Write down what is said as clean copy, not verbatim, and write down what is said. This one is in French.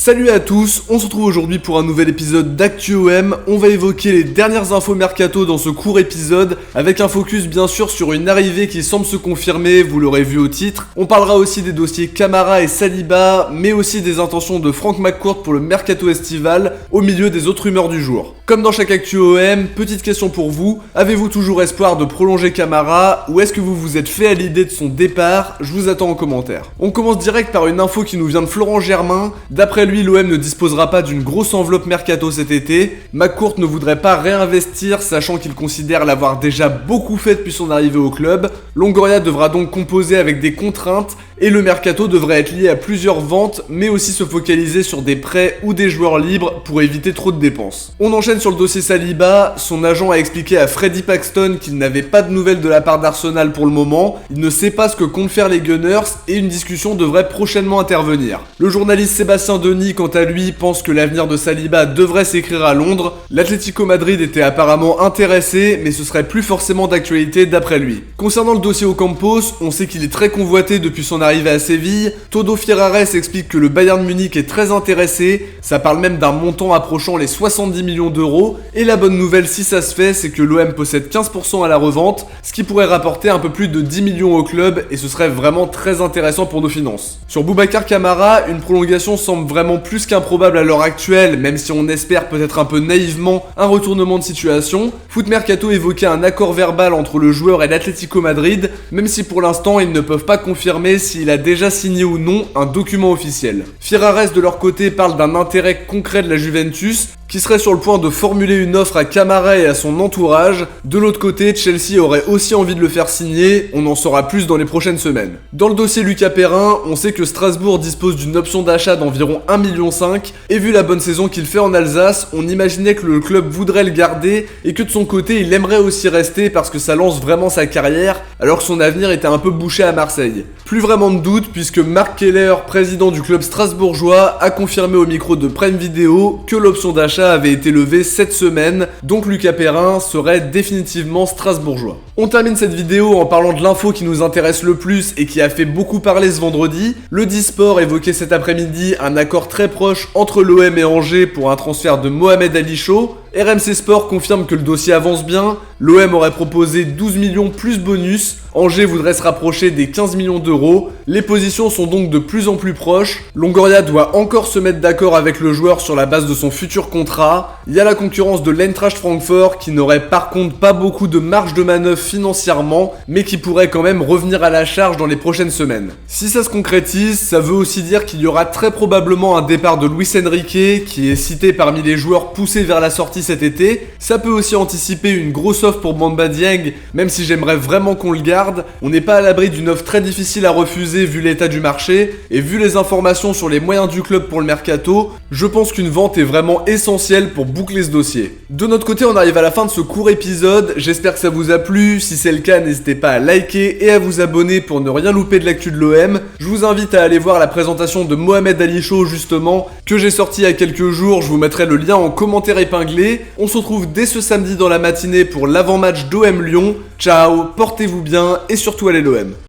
Salut à tous, on se retrouve aujourd'hui pour un nouvel épisode d'ActuOM. On va évoquer les dernières infos mercato dans ce court épisode, avec un focus bien sûr sur une arrivée qui semble se confirmer, vous l'aurez vu au titre. On parlera aussi des dossiers Camara et Saliba, mais aussi des intentions de Frank McCourt pour le mercato estival, au milieu des autres rumeurs du jour. Comme dans chaque ActuOM, petite question pour vous, avez-vous toujours espoir de prolonger Camara, ou est-ce que vous vous êtes fait à l'idée de son départ? Je vous attends en commentaire. On commence direct par une info qui nous vient de Florent Germain. D'après lui, l'OM ne disposera pas d'une grosse enveloppe mercato cet été. McCourt ne voudrait pas réinvestir, sachant qu'il considère l'avoir déjà beaucoup fait depuis son arrivée au club. Longoria devra donc composer avec des contraintes, et le mercato devrait être lié à plusieurs ventes, mais aussi se focaliser sur des prêts ou des joueurs libres pour éviter trop de dépenses. On enchaîne sur le dossier Saliba. Son agent a expliqué à Freddie Paxton qu'il n'avait pas de nouvelles de la part d'Arsenal pour le moment. Il ne sait pas ce que comptent faire les Gunners et une discussion devrait prochainement intervenir. Le journaliste Sébastien Denis, quant à lui, pense que l'avenir de Saliba devrait s'écrire à Londres. L'Atlético Madrid était apparemment intéressé, mais ce serait plus forcément d'actualité d'après lui. Concernant le dossier Ocampos, on sait qu'il est très convoité depuis son arrivée à Séville. Todo Ferrares explique que le Bayern Munich est très intéressé, ça parle même d'un montant approchant les 70 millions d'euros, et la bonne nouvelle si ça se fait, c'est que l'OM possède 15% à la revente, ce qui pourrait rapporter un peu plus de 10 millions au club, et ce serait vraiment très intéressant pour nos finances. Sur Boubacar Kamara, une prolongation semble vraiment plus qu'improbable à l'heure actuelle, même si on espère peut-être un peu naïvement un retournement de situation. Foot Mercato évoquait un accord verbal entre le joueur et l'Atlético Madrid, même si pour l'instant ils ne peuvent pas confirmer s'il a déjà signé ou non un document officiel. Ferrares de leur côté parle d'un intérêt concret de la Juventus, qui serait sur le point de formuler une offre à Camara et à son entourage. De l'autre côté, Chelsea aurait aussi envie de le faire signer, on en saura plus dans les prochaines semaines. Dans le dossier Lucas Perrin, on sait que Strasbourg dispose d'une option d'achat d'environ 1,5 million, et vu la bonne saison qu'il fait en Alsace, on imaginait que le club voudrait le garder, et que de son côté, il aimerait aussi rester parce que ça lance vraiment sa carrière, alors que son avenir était un peu bouché à Marseille. Plus vraiment de doute, puisque Marc Keller, président du club strasbourgeois, a confirmé au micro de Prime Video que l'option d'achat avait été levé cette semaine, donc Lucas Perrin serait définitivement strasbourgeois. On termine cette vidéo en parlant de l'info qui nous intéresse le plus et qui a fait beaucoup parler ce vendredi. Le Disport évoquait cet après-midi un accord très proche entre l'OM et Angers pour un transfert de Mohamed Ali Chaud. RMC Sport confirme que le dossier avance bien, l'OM aurait proposé 12 millions plus bonus, Angers voudrait se rapprocher des 15 millions d'euros, les positions sont donc de plus en plus proches, Longoria doit encore se mettre d'accord avec le joueur sur la base de son futur contrat, il y a la concurrence de l'Eintracht Francfort qui n'aurait par contre pas beaucoup de marge de manœuvre financièrement, mais qui pourrait quand même revenir à la charge dans les prochaines semaines. Si ça se concrétise, ça veut aussi dire qu'il y aura très probablement un départ de Luis Enrique, qui est cité parmi les joueurs poussés vers la sortie cet été. Ça peut aussi anticiper une grosse offre pour Bamba Dieng, même si j'aimerais vraiment qu'on le garde. On n'est pas à l'abri d'une offre très difficile à refuser vu l'état du marché, et vu les informations sur les moyens du club pour le mercato, je pense qu'une vente est vraiment essentielle pour boucler ce dossier. De notre côté, on arrive à la fin de ce court épisode, j'espère que ça vous a plu. Si c'est le cas, n'hésitez pas à liker et à vous abonner pour ne rien louper de l'actu de l'OM. Je vous invite à aller voir la présentation de Mohamed Ali Chaud justement, que j'ai sorti il y a quelques jours, je vous mettrai le lien en commentaire épinglé. On se retrouve dès ce samedi dans la matinée pour l'avant-match d'OM Lyon. Ciao, portez-vous bien et surtout allez l'OM.